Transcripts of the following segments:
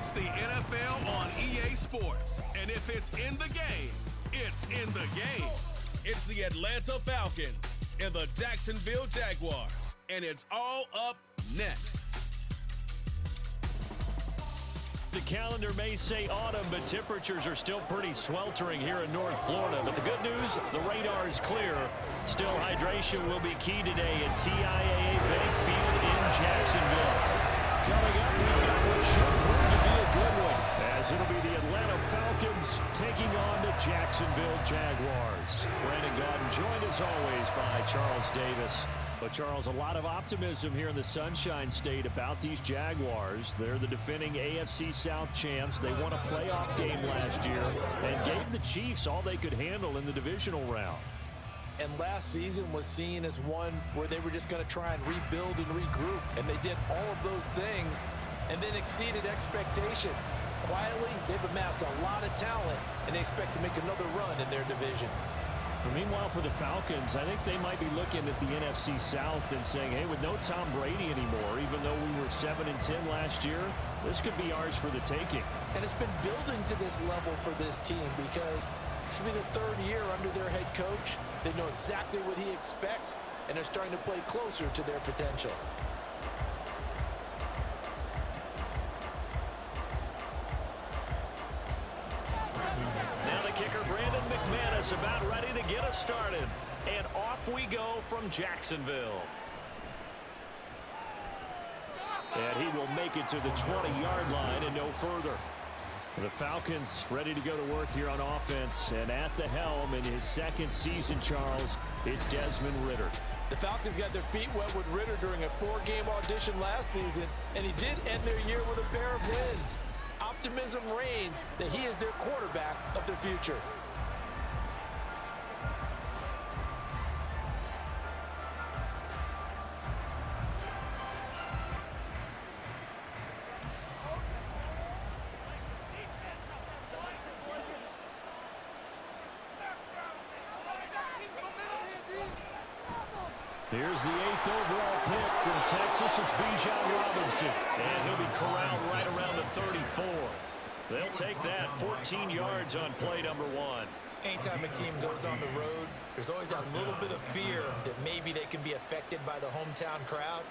It's the NFL on EA Sports. And if it's in the game, it's in the game. It's the Atlanta Falcons and the Jacksonville Jaguars. And it's all up next. The calendar may say autumn, but temperatures are still pretty sweltering here in North Florida. But the good news, the radar is clear. Still, hydration will be key today at TIAA Bank Field in Jacksonville. Coming up, we've got what should prove to be a good one, as it'll be the Atlanta Falcons taking on the Jacksonville Jaguars. Brandon Gaudin joined as always by Charles Davis. But, Charles, a lot of optimism here in the Sunshine State about these Jaguars. They're the defending AFC South champs. They won a playoff game last year and gave the Chiefs all they could handle in the divisional round. And last season was seen as one where they were just going to try and rebuild and regroup. And they did all of those things and then exceeded expectations. Quietly, they've amassed a lot of talent, and they expect to make another run in their division. But meanwhile, for the Falcons, I think they might be looking at the NFC South and saying, hey, with no Tom Brady anymore, even though we were 7-10 last year, this could be ours for the taking. And it's been building to this level for this team because this will be the third year under their head coach. They know exactly what he expects, and they're starting to play closer to their potential. Now the kicker, Brandon McManus, about ready to get us started. And off we go from Jacksonville. And he will make it to the 20-yard line and no further. The Falcons ready to go to work here on offense. And at the helm in his second season, Charles, it's Desmond Ridder. The Falcons got their feet wet with Ridder during a 4-game audition last season, and he did end their year with a pair of wins. Optimism reigns that he is their quarterback of the future. Here's the 8th overall pick from Texas. It's Bijan Robinson. And he'll be corralled right around the 34. They'll take that 14 yards on play number 1. Anytime a team goes on the road, there's always that little bit of fear that maybe they can be affected by the hometown crowd.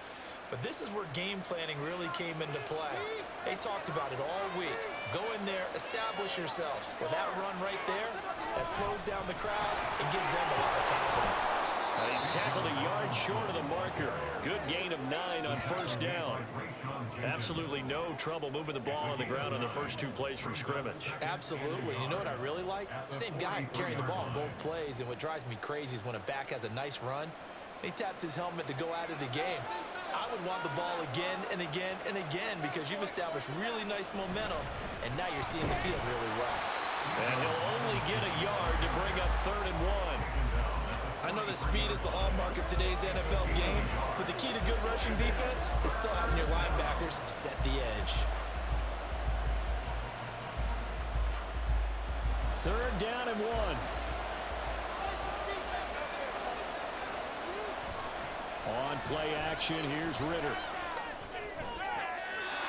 But this is where game planning really came into play. They talked about it all week. Go in there, establish yourselves. With that run right there, that slows down the crowd and gives them a lot of confidence. He's tackled a yard short of the marker. Good gain of 9 on first down. Absolutely no trouble moving the ball on the ground on the first 2 plays from scrimmage. Absolutely. You know what I really like? Same guy carrying the ball in both plays, and what drives me crazy is when a back has a nice run, he taps his helmet to go out of the game. I would want the ball again and again and again because you've established really nice momentum, and now you're seeing the field really well. And he'll only get a yard to bring up 3rd and 1. I know that speed is the hallmark of today's NFL game, but the key to good rushing defense is still having your linebackers set the edge. 3rd down and 1. On play action, here's Ridder.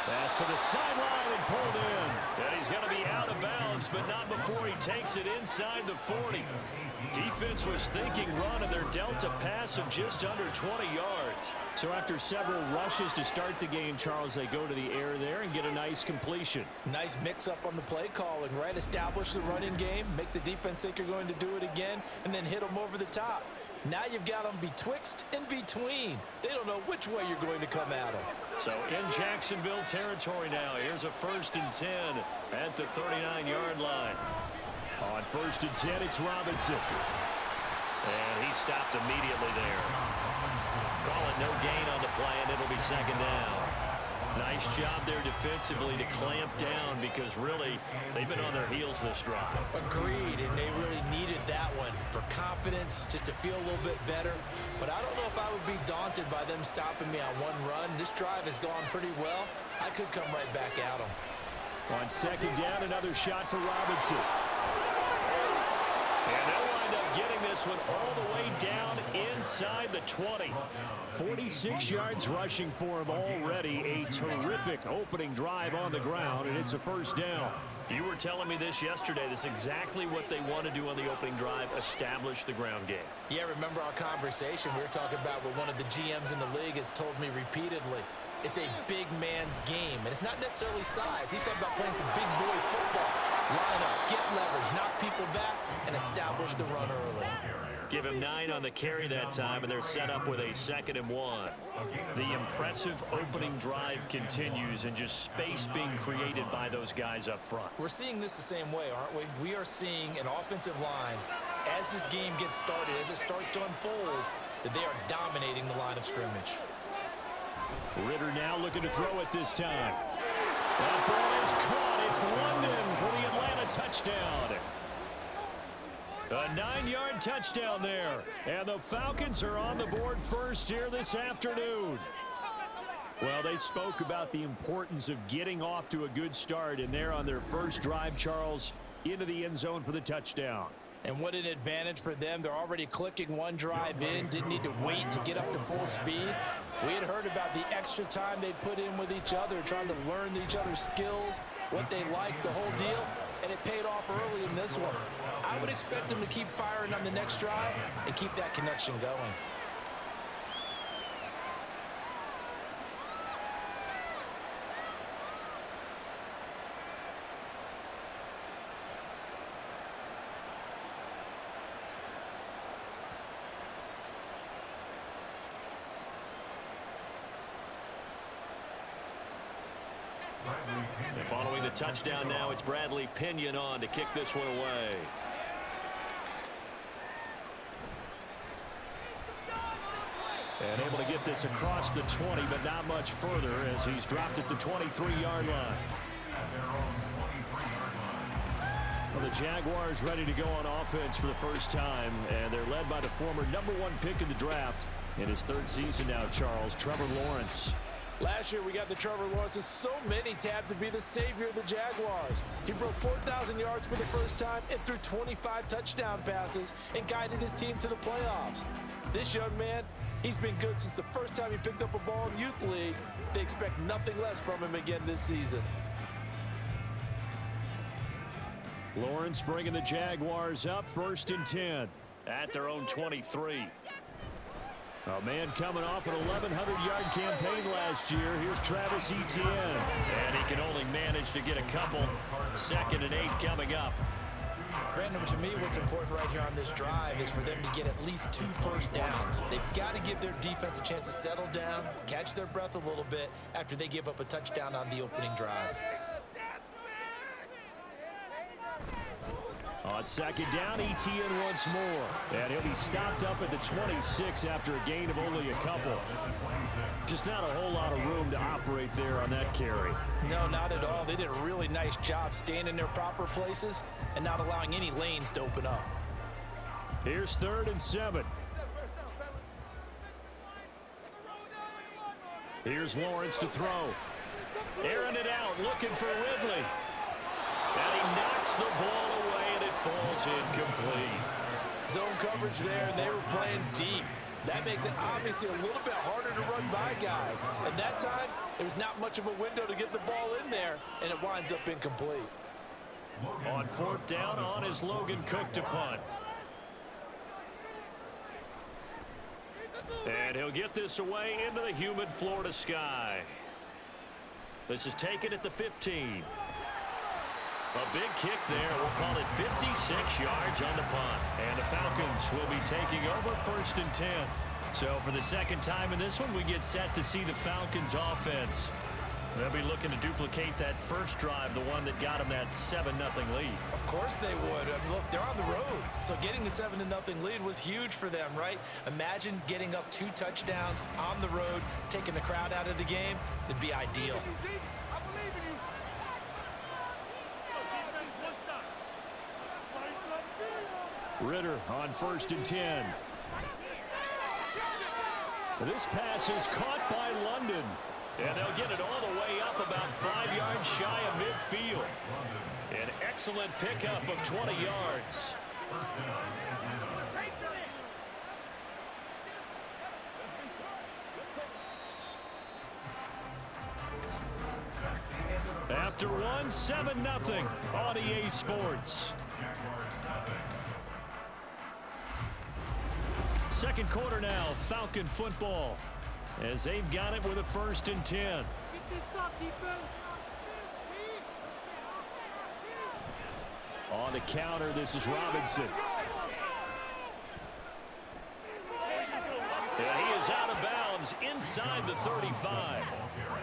Pass to the sideline and pulled in. And he's going to be out of bounds, but not before he takes it inside the 40. Defense was thinking run, and they're dealt a pass of just under 20 yards. So after several rushes to start the game, Charles, they go to the air there and get a nice completion. Nice mix-up on the play calling, right? Establish the running game, make the defense think you're going to do it again, and then hit them over the top. Now you've got them betwixt and between. They don't know which way you're going to come at them. So in Jacksonville territory now, here's a 1st and 10 at the 39-yard line. On 1st and 10, it's Robinson. And he stopped immediately there. Call it no gain on the play, and it'll be 2nd down. Nice job there defensively to clamp down because really they've been on their heels this drive. Agreed, and they really needed that one for confidence, just to feel a little bit better. But I don't know if I would be daunted by them stopping me on one run. This drive has gone pretty well. I could come right back at them. On 2nd down, another shot for Robinson. And they'll line end up getting this one all the way down inside the 20. 46 yards rushing for him already. A terrific opening drive on the ground, and it's a first down. You were telling me this yesterday. This is exactly what they want to do on the opening drive, establish the ground game. Yeah, remember our conversation? We were talking about what one of the GMs in the league has told me repeatedly. It's a big man's game, and it's not necessarily size. He's talking about playing some big boy football. Line up, get leverage, knock people back, and establish the run early. Give him 9 on the carry that time, and they're set up with a 2nd and 1. The impressive opening drive continues, and just space being created by those guys up front. We're seeing this the same way, aren't we? We are seeing an offensive line, as this game gets started, as it starts to unfold, that they are dominating the line of scrimmage. Ritter now looking to throw it this time. That ball is caught. It's London for the Atlanta touchdown. A 9-yard touchdown there. And the Falcons are on the board first here this afternoon. Well, they spoke about the importance of getting off to a good start, and they're on their first drive, Charles, into the end zone for the touchdown. And what an advantage for them. They're already clicking one drive in, didn't need to wait to get up to full speed. We had heard about the extra time they put in with each other, trying to learn each other's skills, what they like, the whole deal, and it paid off early in this one. I would expect them to keep firing on the next drive and keep that connection going. And following the touchdown now, it's Bradley Pinion on to kick this one away. And able to get this across the 20, but not much further as he's dropped it to 23-yard line. Well, the Jaguars ready to go on offense for the first time, and they're led by the former #1 pick in the draft in his 3rd season now, Charles, Trevor Lawrence. Last year, we got the Trevor Lawrences. So many tabbed to be the savior of the Jaguars. He broke 4,000 yards for the first time and threw 25 touchdown passes and guided his team to the playoffs. This young man, he's been good since the first time he picked up a ball in Youth League. They expect nothing less from him again this season. Lawrence bringing the Jaguars up 1st and 10 at their own 23. A man coming off an 1,100-yard campaign last year. Here's Travis Etienne. And he can only manage to get a couple. 2nd and 8 coming up. Brandon, to me, what's important right here on this drive is for them to get at least 2 first downs. They've got to give their defense a chance to settle down, catch their breath a little bit after they give up a touchdown on the opening drive. On 2nd down, Etienne once more. And he'll be stopped up at the 26 after a gain of only a couple. Just not a whole lot of room to operate there on that carry. No, not at all. They did a really nice job staying in their proper places and not allowing any lanes to open up. Here's 3rd and 7. Here's Lawrence to throw. Airing it out, looking for Ridley. And he knocks the ball away, and it falls incomplete. Zone coverage there, and they were playing deep. That makes it obviously a little bit harder to run by guys. And that time, there was not much of a window to get the ball in there, and it winds up incomplete. On 4th down, on is Logan Cook to punt. And he'll get this away into the humid Florida sky. This is taken at the 15. A big kick there. We'll call it 56 yards on the punt. And the Falcons will be taking over 1st and 10. So for the 2nd time in this one, we get set to see the Falcons offense. They'll be looking to duplicate that first drive, the one that got them that 7-0 lead. Of course they would. Look, they're on the road. So getting the 7-0 lead was huge for them, right? Imagine getting up 2 touchdowns on the road, taking the crowd out of the game. It'd be ideal. Ritter on 1st and 10. This pass is caught by London. And they'll get it all the way up about 5 yards shy of midfield. An excellent pickup of 20 yards. After one, 7-0 on EA Sports. Second quarter now, Falcon football, as they've got it with a 1st and 10. On the counter, this is Robinson. And he is out of bounds inside the 35.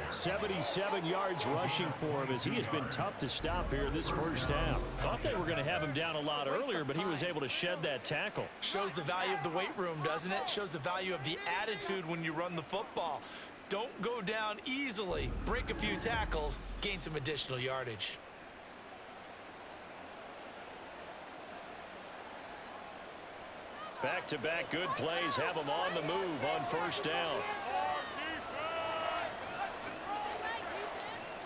77 yards rushing for him, as he has been tough to stop here this first half. Thought they were going to have him down a lot earlier, but he was able to shed that tackle. Shows the value of the weight room, doesn't it? Shows the value of the attitude when you run the football. Don't go down easily. Break a few tackles, gain some additional yardage. Back-to-back good plays have him on the move on 1st down.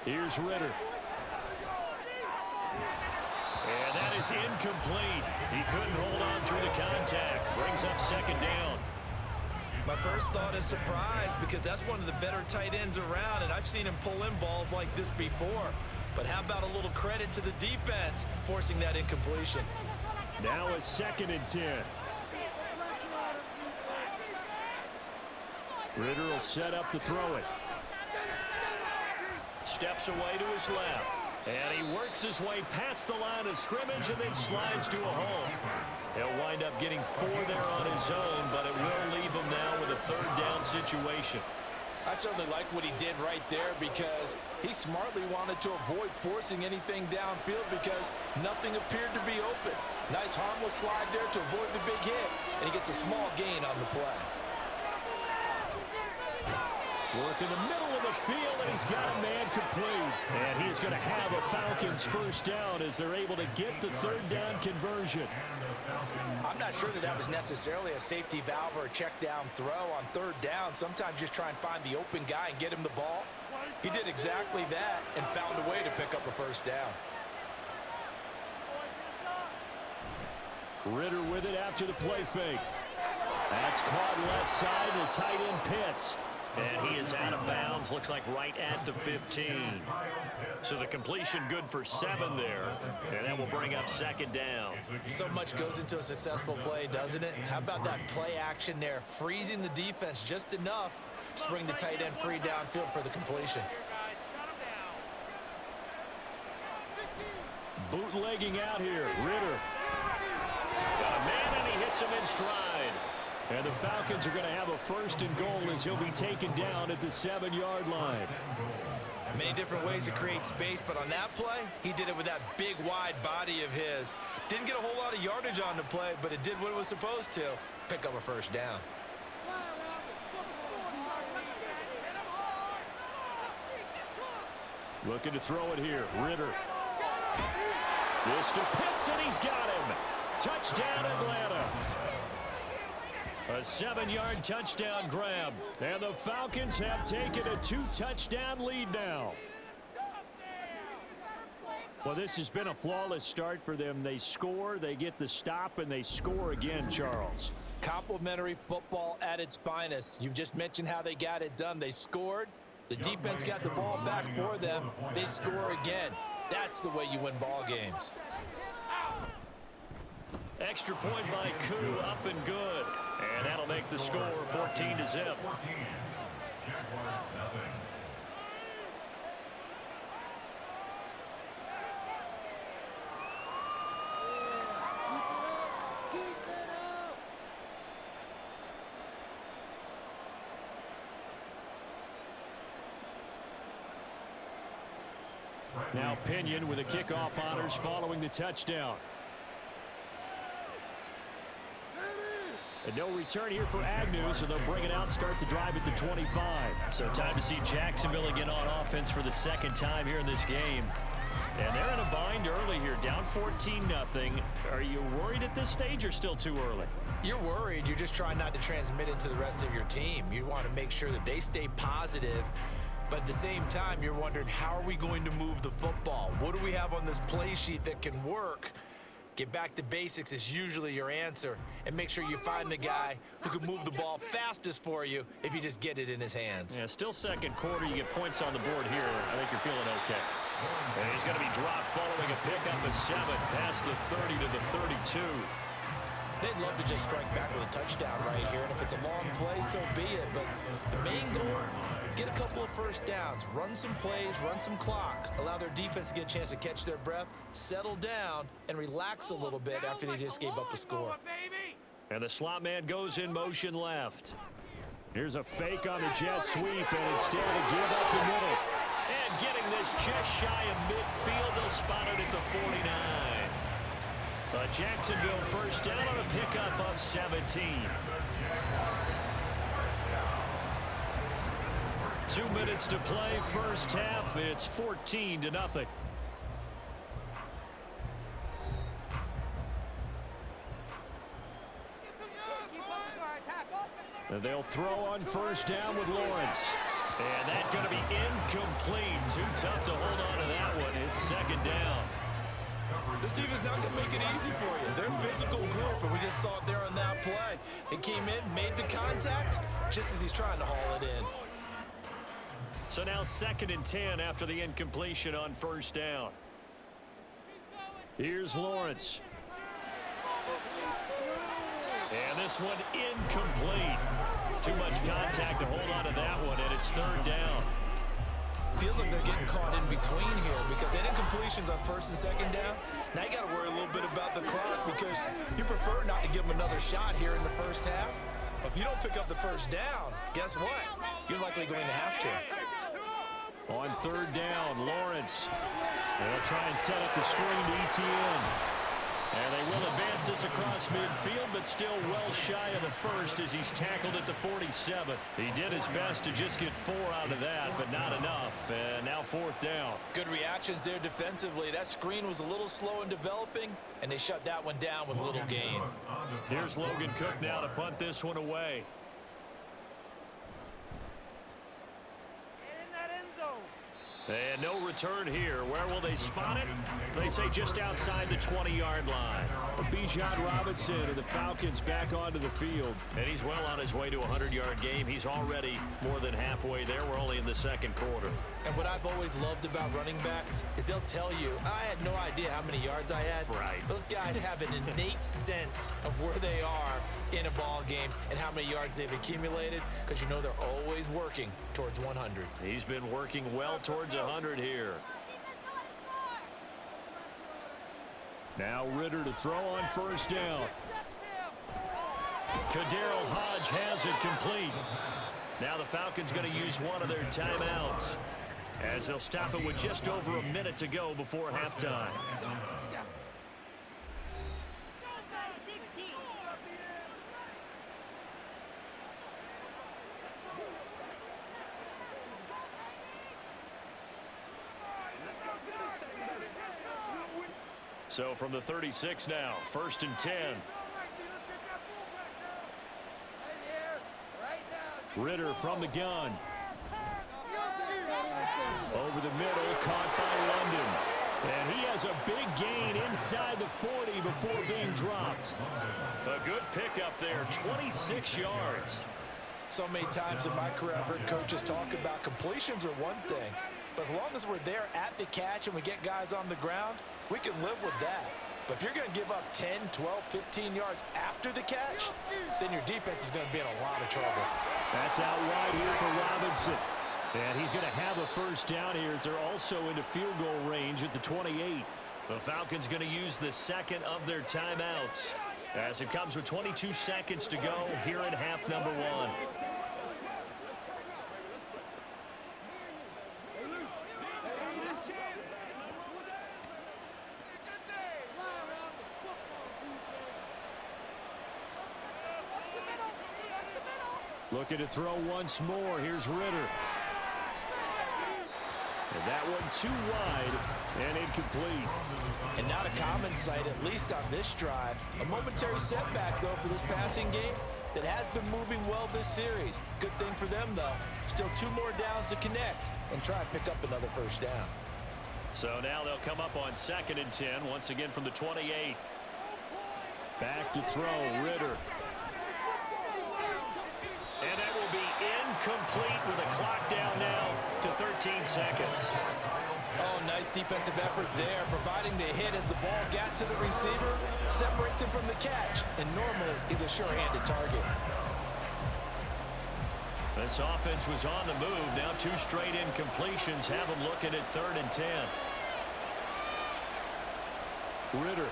Here's Ritter. And that is incomplete. He couldn't hold on through the contact. Brings up 2nd down. My first thought is surprise, because that's one of the better tight ends around, and I've seen him pull in balls like this before. But how about a little credit to the defense forcing that incompletion? Now a 2nd and 10. Ritter will set up to throw it. Steps away to his left. And he works his way past the line of scrimmage and then slides to a hole. He'll wind up getting 4 there on his own, but it will leave him now with a 3rd down situation. I certainly like what he did right there, because he smartly wanted to avoid forcing anything downfield because nothing appeared to be open. Nice harmless slide there to avoid the big hit, and he gets a small gain on the play. Work in the middle of the field, and he's got a man complete. And he's going to have a Falcons 1st down as they're able to get the 3rd down conversion. I'm not sure that was necessarily a safety valve or a check down throw on 3rd down. Sometimes just try and find the open guy and get him the ball. He did exactly that and found a way to pick up a 1st down. Ritter with it after the play fake. That's caught left side, the tight end Pitts. And he is out of bounds, looks like right at the 15. So the completion good for 7 there, and that will bring up 2nd down. So much goes into a successful play, doesn't it? How about that play action there, freezing the defense just enough to bring the tight end free downfield for the completion. Bootlegging out here, Ritter. Got a man, and he hits him in stride. And the Falcons are going to have a 1st and goal as he'll be taken down at the 7-yard line. Many different ways to create space, but on that play, he did it with that big, wide body of his. Didn't get a whole lot of yardage on the play, but it did what it was supposed to, pick up a 1st down. Looking to throw it here, Ritter. This to Pitts, and he's got him. Touchdown, Atlanta. A 7-yard touchdown grab, and the Falcons have taken a 2-touchdown lead now. Well, this has been a flawless start for them. They score, they get the stop, and they score again, Charles. Complimentary football at its finest. You've just mentioned how they got it done. They scored. The defense got the ball back for them. They score again. That's the way you win ball games. Extra point by Koo, up and good. And that'll make the score 14-0. Jaguars nothing. Now Pinion with the kickoff honors following the touchdown. And no return here for Agnew, so they'll bring it out and start the drive at the 25. So time to see Jacksonville again on offense for the 2nd time here in this game. And they're in a bind early here, down 14-0. Are you worried at this stage or still too early? You're worried. You're just trying not to transmit it to the rest of your team. You want to make sure that they stay positive. But at the same time, you're wondering, how are we going to move the football? What do we have on this play sheet that can work? Get back to basics is usually your answer, and make sure you find the guy who can move the ball fastest for you if you just get it in his hands. Yeah, still second quarter. You get points on the board here. I think you're feeling okay. And he's going to be dropped following a pickup of 7 past the 30 to the 32. They'd love to just strike back with a touchdown right here, and if it's a long play, so be it. But the main goal, get a couple of first downs, run some plays, run some clock, allow their defense to get a chance to catch their breath, settle down, and relax a little bit after they just gave up a score. And the slot man goes in motion left. Here's a fake on the jet sweep, and instead to give up the middle. And getting this just shy of midfield, they'll spot it at the 49. Jacksonville first down on a pickup of 17. 2 minutes to play, first half. It's 14-0. And they'll throw on first down with Lawrence. And that's going to be incomplete. Too tough to hold on to that one. It's second down. This team is not going to make it easy for you. They're a physical group, and we just saw it there on that play. They came in, made the contact, just as he's trying to haul it in. So now 2nd and 10 after the incompletion on first down. Here's Lawrence. And this one incomplete. Too much contact to hold on to that one, and it's 3rd down. Feels like they're getting caught in between here because they did incompletions on 1st and 2nd down. Now you got to worry a little bit about the clock because you prefer not to give them another shot here in the first half. But if you don't pick up the first down, guess what? You're likely going to have to. On 3rd down, Lawrence. They'll try and set up the screen to ETN. And they will advance this across midfield, but still well shy of the first as he's tackled at the 47. He did his best to just get 4 out of that, but not enough. And now 4th down. Good reactions there defensively. That screen was a little slow in developing, and they shut that one down with little gain. Here's Logan Cook now to punt this one away. And no return here. Where will they spot it? They say just outside the 20-yard line. Bijan Robinson and the Falcons back onto the field. And he's well on his way to a 100-yard game. He's already more than halfway there. We're only in the 2nd quarter. And what I've always loved about running backs is they'll tell you, I had no idea how many yards I had. Right. Those guys have an innate sense of where they are in a ball game and how many yards they've accumulated because you know they're always working towards 100. He's been working well towards 100 here. Now Ritter to throw on first down. Kaderil Hodge has it complete. Now the Falcons going to use one of their timeouts as they'll stop it with just over a minute to go before halftime. So from the 36 now, 1st and 10. Ritter from the gun. Over the middle, caught by London. And he has a big gain inside the 40 before being dropped. A good pickup there, 26 yards. So many times in my career I've heard coaches talk about completions are one thing, but as long as we're there at the catch and we get guys on the ground, we can live with that. But if you're going to give up 10, 12, 15 yards after the catch, then your defense is going to be in a lot of trouble. That's out wide here for Robinson. And he's going to have a first down here as they're also into field goal range at the 28. The Falcons going to use the 2nd of their timeouts as it comes with 22 seconds to go here in half number 1. Looking to throw once more. Here's Ritter. And that one too wide and incomplete. And not a common sight, at least on this drive. A momentary setback, though, for this passing game that has been moving well this series. Good thing for them, though. Still 2 more downs to connect and try and pick up another first down. So now they'll come up on 2nd and 10, once again from the 28. Back to throw, Ritter. And that will be incomplete with a clock down now to 13 seconds. Oh, nice defensive effort there, providing the hit as the ball got to the receiver, separates him from the catch, and normally he's a sure-handed target. This offense was on the move. Now 2 straight incompletions have them looking at 3rd and 10. Ritter.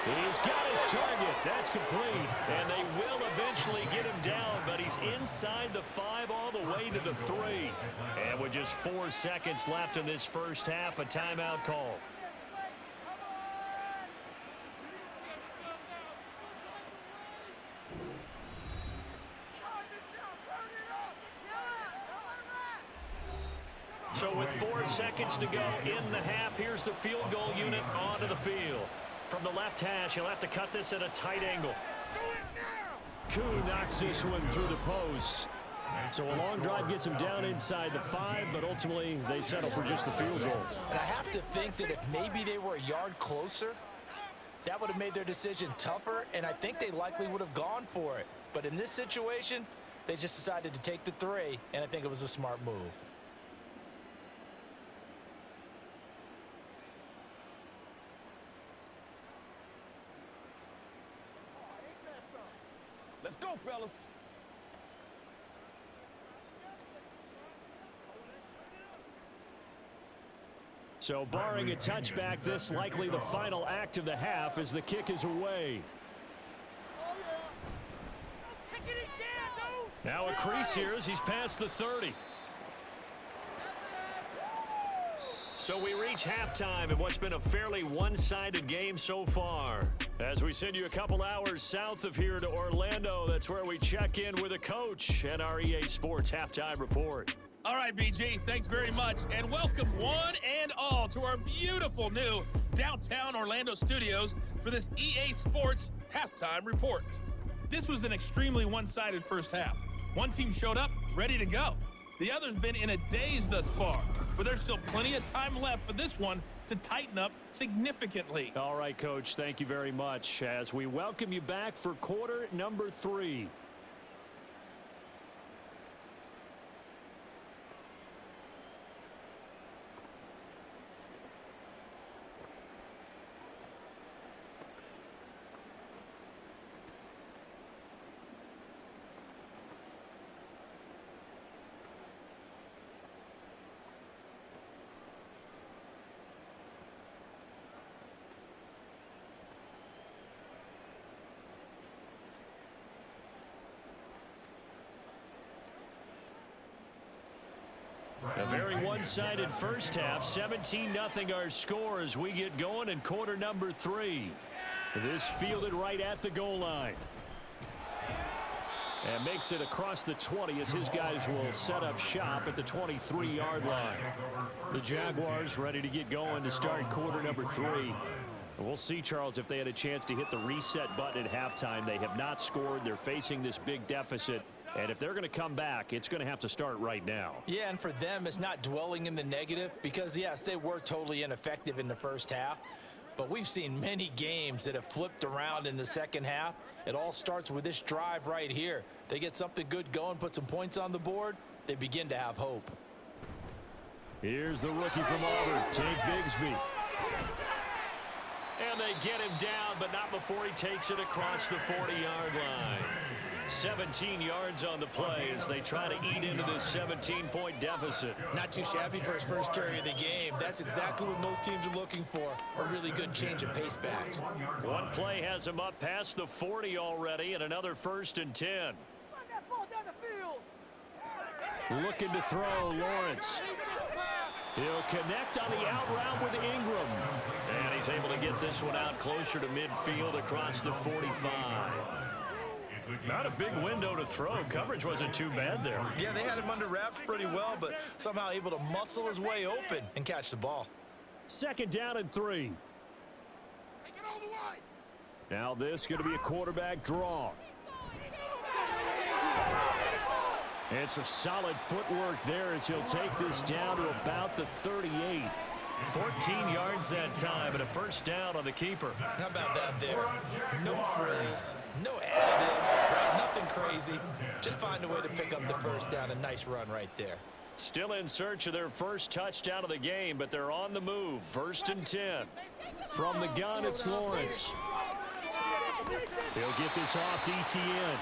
He's got his target. That's complete. And they will eventually get him down, but he's inside the 5 all the way to the 3. And with just 4 seconds left in this first half, a timeout call. So with 4 seconds to go in the half, here's the field goal unit onto the field. From the left hash, he'll have to cut this at a tight angle. Koo knocks this one through the post. So a long drive gets him down inside the 5, but ultimately they settle for just the field goal. And I have to think that if maybe they were a yard closer, that would have made their decision tougher, and I think they likely would have gone for it. But in this situation, they just decided to take the 3, and I think it was a smart move. Let's go, fellas. So barring a touchback, this likely the final act of the half as the kick is away. Now a crease here as he's past the 30. So we reach halftime in what's been a fairly one-sided game so far. As we send you a couple hours south of here to Orlando, that's where we check in with a coach at our EA Sports Halftime Report. All right, BG, thanks very much, and welcome one and all to our beautiful new downtown Orlando studios for this EA Sports Halftime Report. This was an extremely one-sided first half. One team showed up, ready to go. The other's been in a daze thus far, but there's still plenty of time left for this one to tighten up significantly. All right, Coach, thank you very much as we welcome you back for quarter number 3. A very one-sided first half, 17-0 our score as we get going in quarter number 3. This fielded right at the goal line. And makes it across the 20 as his guys will set up shop at the 23-yard line. The Jaguars ready to get going to start quarter number 3. We'll see, Charles, if they had a chance to hit the reset button at halftime. They have not scored. They're facing this big deficit. And if they're going to come back, it's going to have to start right now. Yeah, and for them, it's not dwelling in the negative because, yes, they were totally ineffective in the first half. But we've seen many games that have flipped around in the second half. It all starts with this drive right here. They get something good going, put some points on the board, they begin to have hope. Here's the rookie from Auburn, Tank Bigsby. And they get him down, but not before he takes it across the 40-yard line. 17 yards on the play as they try to eat into this 17-point deficit. Not too shabby for his first carry of the game. That's exactly what most teams are looking for, a really good change of pace back. One play has him up past the 40 already, and another 1st and 10. Run that ball down the field. Looking to throw, Lawrence. He'll connect on the out route with Ingram. And he's able to get this one out closer to midfield across the 45. Not a big window to throw. Coverage wasn't too bad there. Yeah, they had him under wraps pretty well, but somehow able to muscle his way open and catch the ball. 2nd down and 3. Now this going to be a quarterback draw. And some solid footwork there as he'll take this down to about the 38. 14 yards that time and a first down on the keeper. How about that there? No frills, no additives, right? Nothing crazy. Just find a way to pick up the first down. A nice run right there. Still in search of their first touchdown of the game, but they're on the move. 1st and 10. From the gun, it's Lawrence. He'll get this off to ETN.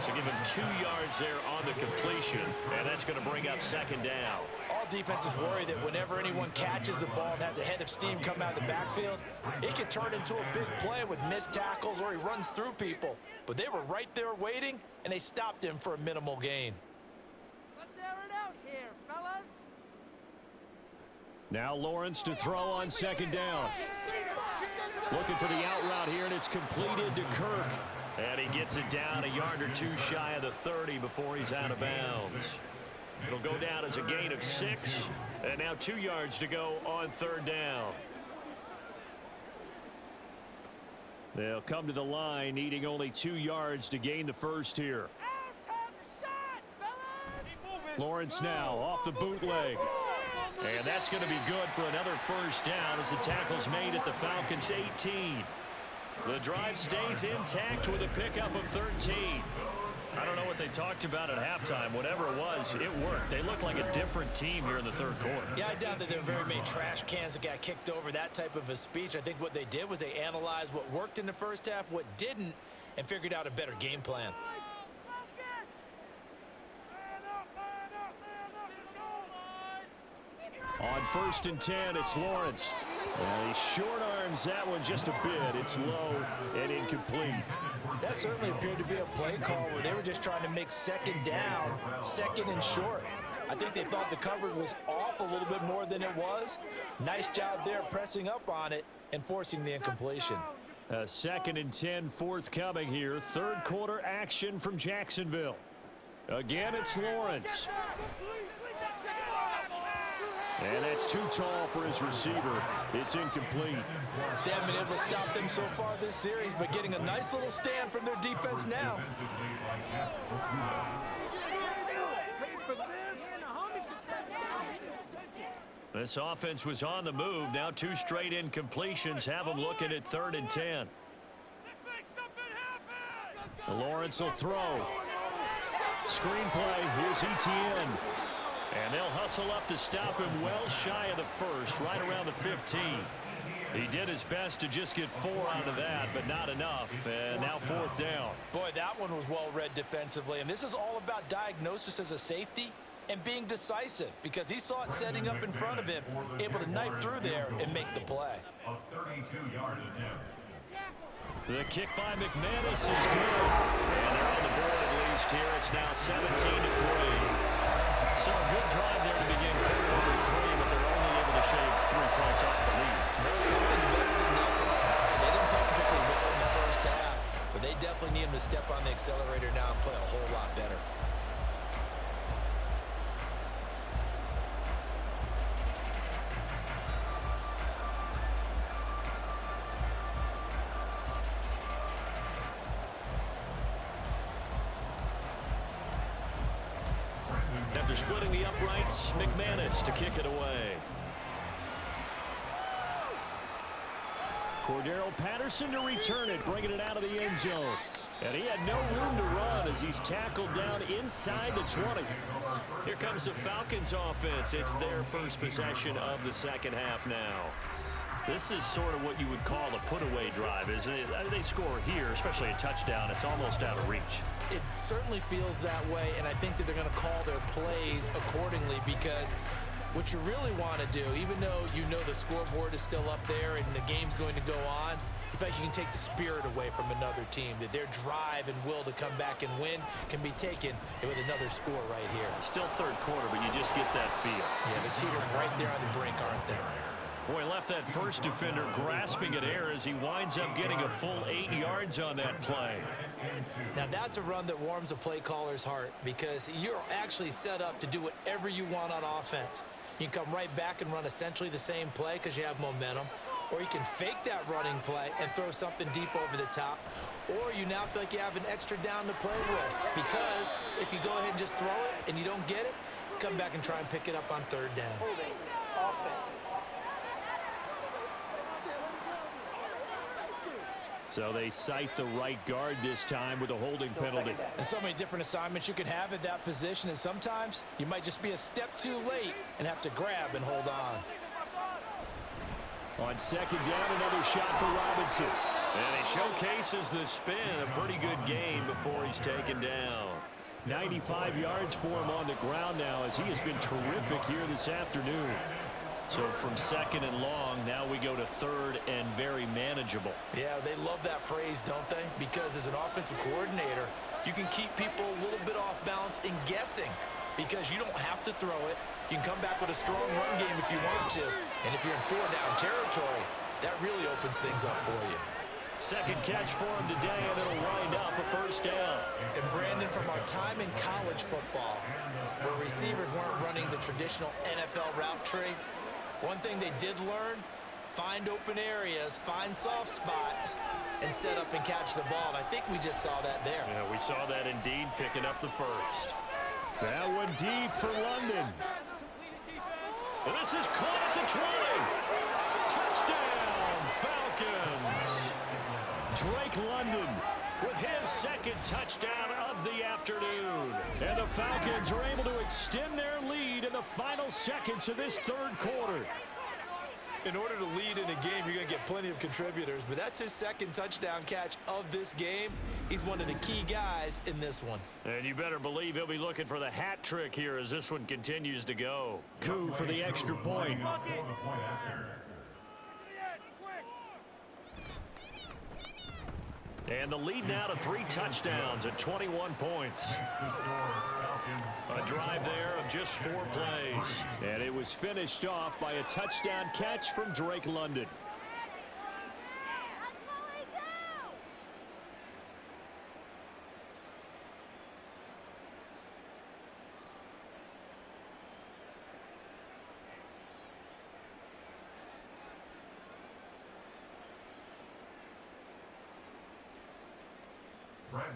So give him 2 yards there on the completion, and that's going to bring up 2nd down. All defenses worry that whenever anyone catches the ball and has a head of steam come out of the backfield, it can turn into a big play with missed tackles or he runs through people. But they were right there waiting, and they stopped him for a minimal gain. Let's air it out here, fellas. Now Lawrence to throw on 2nd down. Looking for the out route here, and it's completed to Kirk. And he gets it down a yard or 2 shy of the 30 before he's out of bounds. It'll go down as a gain of 6. And now 2 yards to go on 3rd down. They'll come to the line, needing only 2 yards to gain the first here. Lawrence now off the bootleg. And that's going to be good for another first down as the tackle's made at the Falcons' 18. The drive stays intact with a pickup of 13. I don't know what they talked about at halftime. Whatever it was, it worked. They look like a different team here in the 3rd quarter. Yeah, I doubt that there were very many trash cans that got kicked over, that type of a speech. I think what they did was they analyzed what worked in the first half, what didn't, and figured out a better game plan. On 1st and 10, it's Lawrence. Well, he short arms that one just a bit. It's low and incomplete. That certainly appeared to be a play call where they were just trying to make 2nd down, 2nd and short. I think they thought the coverage was off a little bit more than it was. Nice job there pressing up on it and forcing the incompletion. 2nd and 10 forthcoming here. 3rd quarter action from Jacksonville. Again, it's Lawrence. And that's too tall for his receiver. It's incomplete. They haven't been able to stop them so far this series, but getting a nice little stand from their defense now. This offense was on the move. Now 2 straight incompletions have them looking at 3rd and 10. Lawrence will throw. Screenplay. Here's ETN. And they'll hustle up to stop him well shy of the 1st, right around the 15. He did his best to just get 4 out of that, but not enough. And now 4th down. Boy, that one was well read defensively. And this is all about diagnosis as a safety and being decisive, because he saw it setting up in front of him, able to knife through there and make the play. A 32-yard attempt. The kick by McManus is good. And they're on the board at least here. It's now 17-3. So a good drive there to begin quarter number 3, but they're only able to shave 3 points off the lead. Well, something's better than nothing. They didn't play particularly well in the first half, but they definitely need him to step on the accelerator now and play a whole lot better. After splitting the uprights, McManus to kick it away. Cordero Patterson to return it, bringing it out of the end zone. And he had no room to run as he's tackled down inside the 20. Here comes the Falcons offense. It's their first possession of the 2nd half now. This is sort of what you would call a put-away drive, isn't it? They score here, especially a touchdown. It's almost out of reach. It certainly feels that way, and I think that they're going to call their plays accordingly, because what you really want to do, even though you know the scoreboard is still up there and the game's going to go on, you feel like you can take the spirit away from another team, that their drive and will to come back and win can be taken with another score right here. Still 3rd quarter, but you just get that feel. Yeah, they're teetering right there on the brink, aren't they? Boy, left that first defender grasping at air as he winds up getting a full 8 yards on that play. Now that's a run that warms a play caller's heart, because you're actually set up to do whatever you want on offense. You can come right back and run essentially the same play because you have momentum, or you can fake that running play and throw something deep over the top, or you now feel like you have an extra down to play with, because if you go ahead and just throw it and you don't get it, come back and try and pick it up on 3rd down. So they cite the right guard this time with a holding penalty. And so many different assignments you can have at that position, and sometimes you might just be a step too late and have to grab and hold on. On second down, another shot for Robinson. And he showcases the spin. A pretty good game before he's taken down. 95 yards for him on the ground now as he has been terrific here this afternoon. So from second and long, now we go to third and very manageable. Yeah, they love that phrase, don't they? Because as an offensive coordinator, you can keep people a little bit off balance and guessing because you don't have to throw it. You can come back with a strong run game if you want to. And if you're in four-down territory, that really opens things up for you. Second catch for him today, and it'll wind up a first down. And Brandon, from our time in college football, where receivers weren't running the traditional NFL route tree, one thing they did learn, find open areas, find soft spots, and set up and catch the ball. And I think we just saw that there. Yeah, we saw that indeed, picking up the first. That one deep for London. And this is caught at the 20. Touchdown, Falcons. Drake London with his second touchdown of the afternoon. And the Falcons are able to extend their lead in the final seconds of this third quarter. In order to lead in a game, you're going to get plenty of contributors, but that's his second touchdown catch of this game. He's one of the key guys in this one. And you better believe he'll be looking for the hat trick here as this one continues to go. Coup for the extra point. And the lead now to 3 touchdowns at 21 points. A drive there of just 4 plays. And it was finished off by a touchdown catch from Drake London.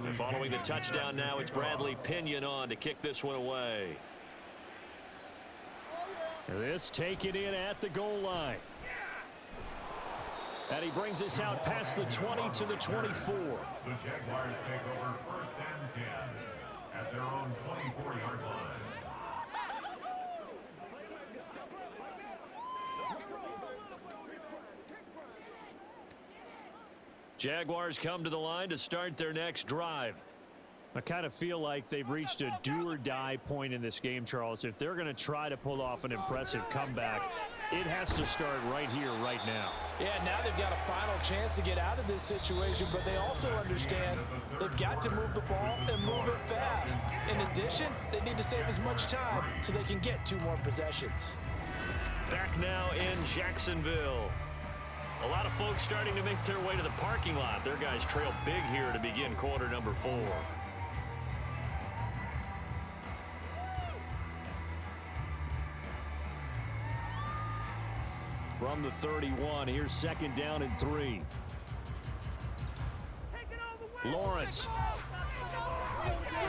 And following the touchdown now, it's Bradley Pinion on to kick this one away. This taken in at the goal line. And he brings us out past the 20 to the 24. The Jaguars take over first and 10 at their own 24-yard line. Jaguars come to the line to start their next drive. I kind of feel like they've reached a do-or-die point in this game, Charles. If they're going to try to pull off an impressive comeback, it has to start right here, right now. Yeah, now they've got a final chance to get out of this situation, but they also understand they've got to move the ball and move it fast. In addition, they need to save as much time so they can get 2 more possessions. Back now in Jacksonville. A lot of folks starting to make their way to the parking lot. Their guys trail big here to begin quarter number 4. From the 31, here's second down and 3. Lawrence.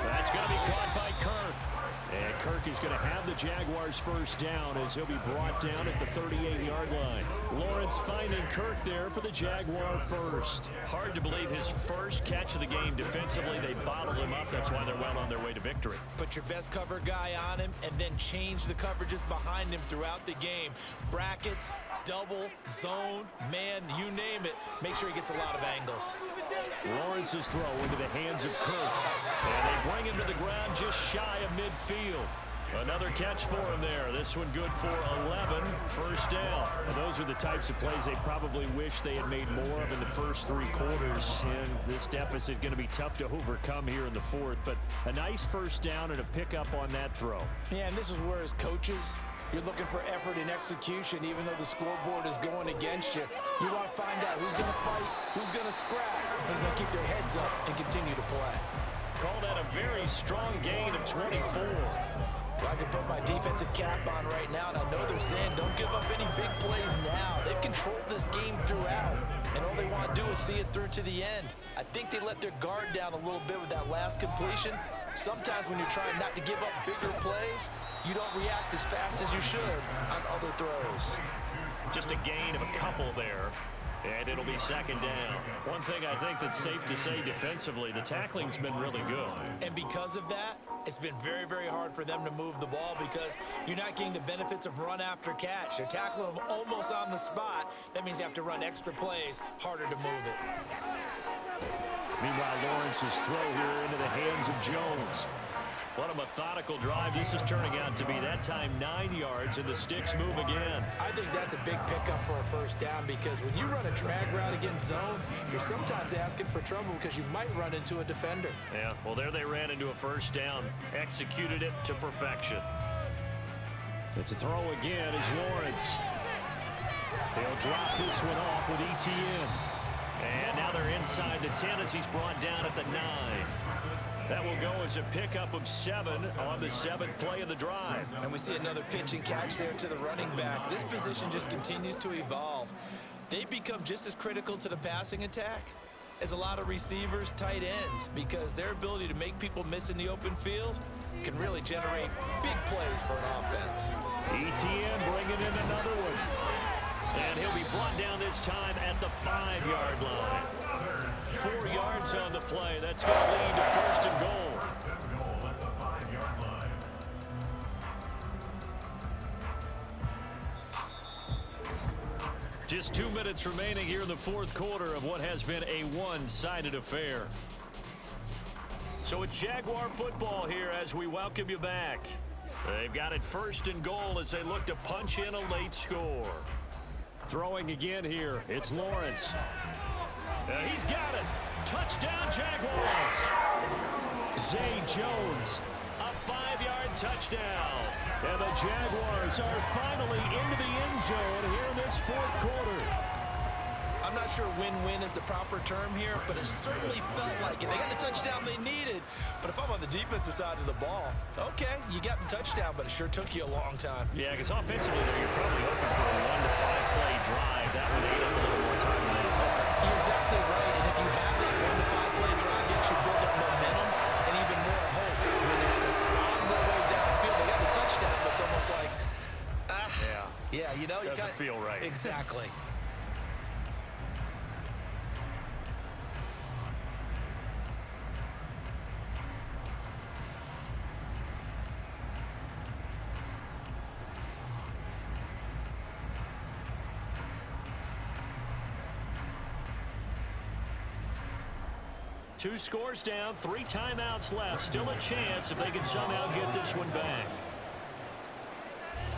That's going to be caught by Kirk. And Kirk is going to have the Jaguars first down as he'll be brought down at the 38-yard line. Lawrence finding Kirk there for the Jaguar first. Hard to believe his first catch of the game defensively. They bottled him up. That's why they're well on their way to victory. Put your best cover guy on him and then change the coverages behind him throughout the game. Brackets, double, zone, man, you name it. Make sure he gets a lot of angles. Lawrence's throw into the hands of Kirk. And they bring him to the ground just shy of midfield. Another catch for him there. This one good for 11. First down. Well, those are the types of plays they probably wish they had made more of in the first 3 quarters. And this deficit going to be tough to overcome here in the 4th. But a nice first down and a pickup on that throw. Yeah, and this is where as coaches, you're looking for effort and execution, even though the scoreboard is going against you. You want to find out who's going to fight, who's going to scrap, who's going to keep their heads up and continue to play. Call that a very strong gain of 24. Well, I can put my defensive cap on right now, and I know they're saying don't give up any big plays now. They've controlled this game throughout, and all they want to do is see it through to the end. I think they let their guard down a little bit with that last completion. Sometimes when you're trying not to give up bigger plays, you don't react as fast as you should on other throws. Just a gain of a couple there. And it'll be second down. One thing I think that's safe to say defensively, the tackling's been really good. And because of that, it's been very, very hard for them to move the ball because you're not getting the benefits of run after catch. They're tackling them almost on the spot. That means you have to run extra plays, harder to move it. Meanwhile, Lawrence's throw here into the hands of Jones. What a methodical drive this is turning out to be. That time 9 yards, and the sticks move again. I think that's a big pickup for a first down because when you run a drag route against zone, you're sometimes asking for trouble because you might run into a defender. Yeah, well, there they ran into a first down. Executed it to perfection. But to throw again is Lawrence. They'll drop this one off with ETN. And now they're inside the 10 as he's brought down at the 9. That will go as a pickup of 7 on the 7th play of the drive. And we see another pitch and catch there to the running back. This position just continues to evolve. They become just as critical to the passing attack as a lot of receivers, tight ends, because their ability to make people miss in the open field can really generate big plays for an offense. ETN bringing in another one. And he'll be brought down this time at the 5-yard line. 4 yards on the play. That's going to lead to first and goal. At the 5-yard line. Just 2 minutes remaining here in the fourth quarter of what has been a one-sided affair. So it's Jaguar football here as we welcome you back. They've got it first and goal as they look to punch in a late score. Throwing again here, it's Lawrence. He's got it. Touchdown, Jaguars. Zay Jones, a 5-yard touchdown. And the Jaguars are finally into the end zone here in this fourth quarter. I'm not sure win-win is the proper term here, but it certainly felt like it. They got the touchdown they needed. But if I'm on the defensive side of the ball, okay, you got the touchdown, but it sure took you a long time. Yeah, because offensively, though, you're probably hoping for a 1 to 5 play drive. That would aid up a little more time than You're exactly right, and if you have that 1 to 5 play drive, you actually build up momentum and even more hope. When they had to slog their way downfield, they got the touchdown, but it's almost like, yeah, you know, doesn't feel right. Exactly. Two scores down, 3 timeouts left. Still a chance if they can somehow get this one back.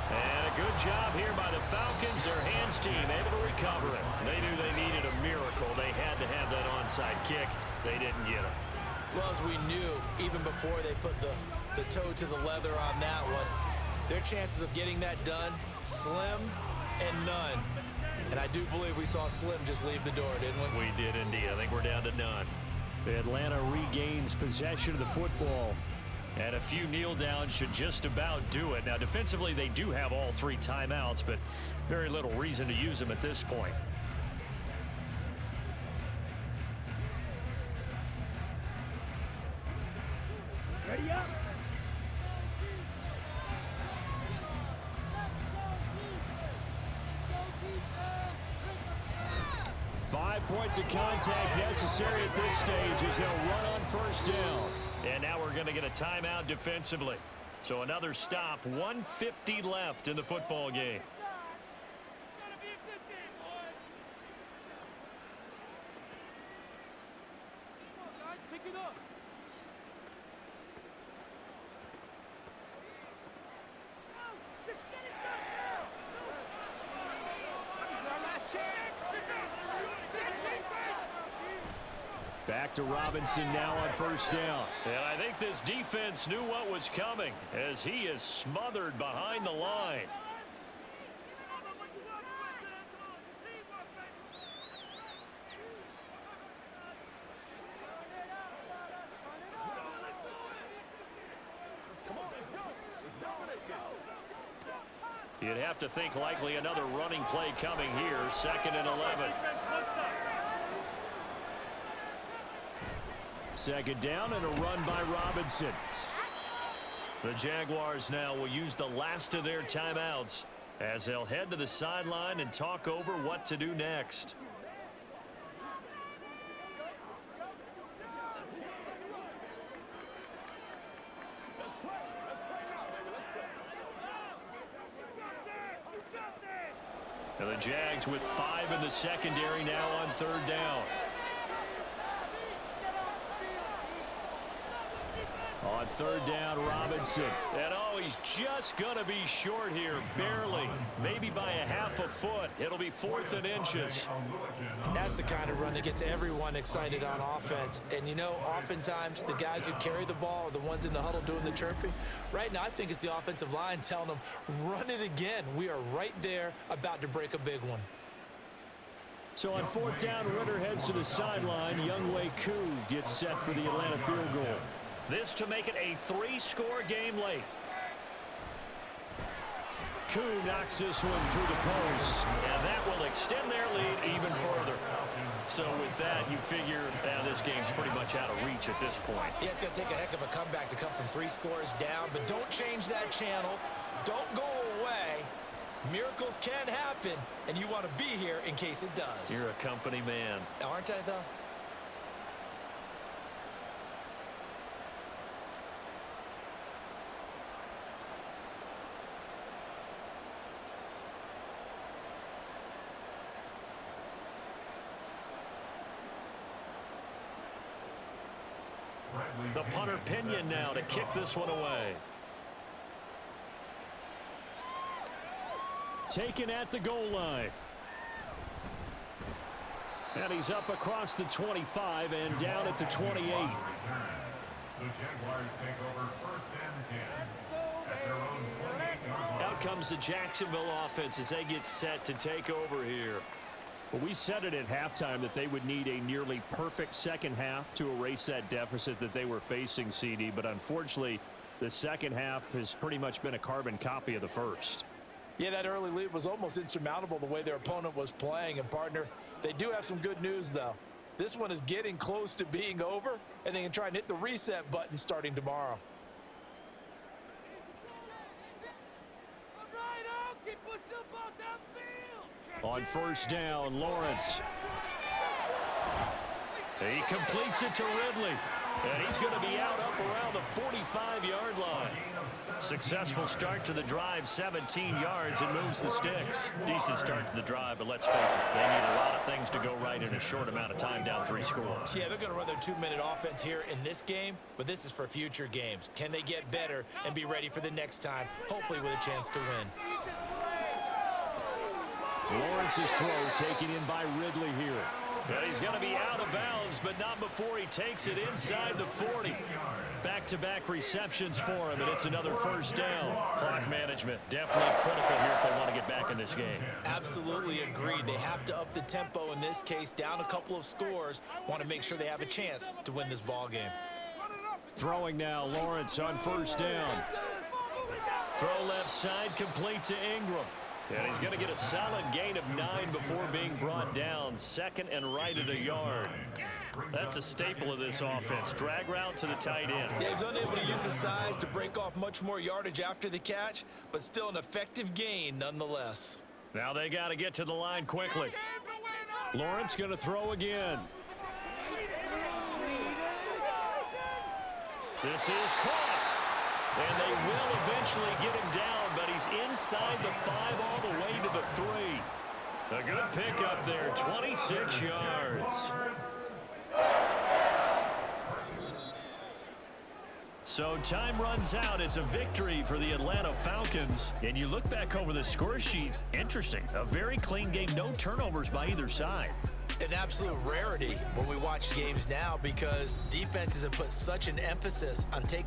And a good job here by the Falcons. Their hands team able to recover it. They knew they needed a miracle. They had to have that onside kick. They didn't get it. Well, as we knew, even before they put the toe to the leather on that one, their chances of getting that done, slim and none. And I do believe we saw Slim just leave the door, didn't we? We did indeed. I think we're down to none. Atlanta regains possession of the football. And a few kneel downs should just about do it. Now, defensively, they do have all 3 timeouts, but very little reason to use them at this point. Ready up. 5 points of contact necessary at this stage as they'll run on first down. And now we're going to get a timeout defensively. So another stop, 1:50 left in the football game. Back to Robinson now on first down. And I think this defense knew what was coming as he is smothered behind the line. You'd have to think likely another running play coming here, 2nd and 11. 2nd down and a run by Robinson. The Jaguars now will use the last of their timeouts as they'll head to the sideline and talk over what to do next. And the Jags with 5 in the secondary now on 3rd down. On 3rd down, Robinson. And oh, he's just going to be short here, barely. Maybe by a half a foot. It'll be 4th and inches. That's the kind of run that gets everyone excited on offense. And, you know, oftentimes the guys who carry the ball are the ones in the huddle doing the chirping. Right now, I think it's the offensive line telling them, run it again. We are right there about to break a big one. So on 4th down, Ritter heads to the sideline. Younghoe Koo gets set for the Atlanta field goal. This to make it a 3-score game late. Koo knocks this one through the post, and that will extend their lead even further. So with that, you figure this game's pretty much out of reach at this point. Yeah, it's going to take a heck of a comeback to come from 3 scores down, but don't change that channel. Don't go away. Miracles can happen, and you want to be here in case it does. You're a company man. Aren't I, though? The punter Pinion now to kick this one away. Taken at the goal line. And he's up across the 25 and down at the 28. The Jaguars take over 1st and 10 at their own 28-yard line. Out comes the Jacksonville offense as they get set to take over here. Well, we said it at halftime that they would need a nearly perfect second half to erase that deficit that they were facing, CD. But unfortunately, the second half has pretty much been a carbon copy of the first. Yeah, that early lead was almost insurmountable the way their opponent was playing. And, partner, they do have some good news, though. This one is getting close to being over, and they can try and hit the reset button starting tomorrow. On 1st down, Lawrence. He completes it to Ridley. And he's going to be out up around the 45-yard line. Successful start to the drive, 17 yards, and moves the sticks. Decent start to the drive, but let's face it, they need a lot of things to go right in a short amount of time, down 3 scores. Yeah, they're going to run their 2-minute offense here in this game, but this is for future games. Can they get better and be ready for the next time, hopefully with a chance to win? Lawrence's throw taken in by Ridley here. And he's going to be out of bounds, but not before he takes it inside the 40. Back-to-back receptions for him, and it's another 1st down. Clock management definitely critical here if they want to get back in this game. Absolutely agreed. They have to up the tempo in this case, down a couple of scores. Want to make sure they have a chance to win this ball game. Throwing now, Lawrence on 1st down. Throw left side, complete to Ingram. And he's going to get a solid gain of 9 before being brought down. 2nd and right at a yard. That's a staple of this offense. Drag route to the tight end. Yeah, he's unable to use his size to break off much more yardage after the catch, but still an effective gain nonetheless. Now they got to get to the line quickly. Lawrence going to throw again. This is caught. And they will eventually get him down, but he's inside the 5 all the way to the 3. A good pickup there, 26 yards. So time runs out. It's a victory for the Atlanta Falcons. And you look back over the score sheet, interesting. A very clean game, no turnovers by either side. An absolute rarity when we watch games now because defenses have put such an emphasis on taking